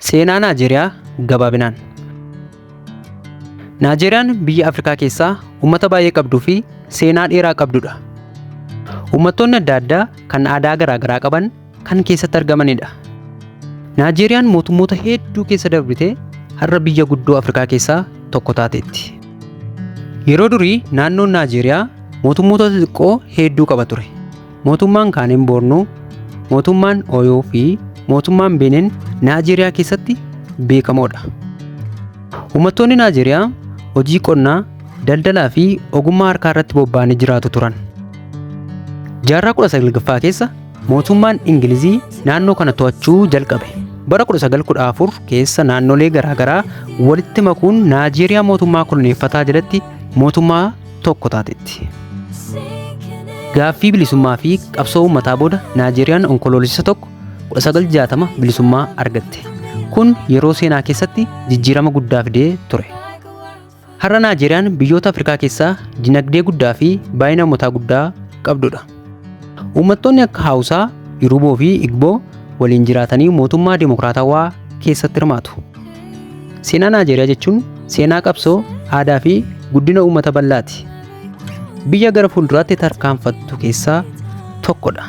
Seenaa Naajeeriyaa gabaabinaan. Naajeeriyaan biyya Afrikaa keessaa uummata baay'ee qabduu fi seenaa dheeraa qabdudha. Uummattoonni adda addaa kan aadaa garaa garaa qaban kan keessatti argamanidha. Naajeeriyaan mootummoota hedduu keessa darbitee har'a biyya guddoo Afrikaa keessaa tokko taateetti. Yeroo durii naannoon Naajeeriyaa mootummoota xixiqqoo hedduu qaba ture. Mootummaan kaaniin Boornoo, mootummaan Ooyoo fi mootummaan Benin Naajeeriyaa keessatti beekamoodha. Uummattoonni Naajeeriyaa hojii qonnaa, daldalaa fi ogummaa harkaa irratti bobba'anii jiraatu turan. Jaarraa 19ffaa keessa mootummaan Ingilizii naannoo kana to'achuu jalqabe. Bara 1914 keessa naannolee garaa garaa walitti makuun Naajeeriyaa mootummaa koloneeffataa jalatti mootummaa tokko taatetti. Gaaffii bilisummaa fi qabsoo uummataa booda Naajeeriyaan onkoloolessa 1960 bilisummaa argatte. Kun yeroo seenaa keessatti jijjiirama guddaa fidee ture. Har'a Naajeeriyaan biyyoota Afrikaa keessaa dinagdee guddaa fi baay'ina uummataa guddaa qabdudha. Uummattoonni akka Hawusaa, Iruboo fi Igboo waliin jiraatanii mootummaa dimokiraatawaa keessatti hirmaatu. Seenaa Naajeeriyaa jechuun seenaa qabsoo, aadaa fi guddina uummata bal'aati. Biyya gara fuulduraatti tarkaanfattu keessaa tokkodha.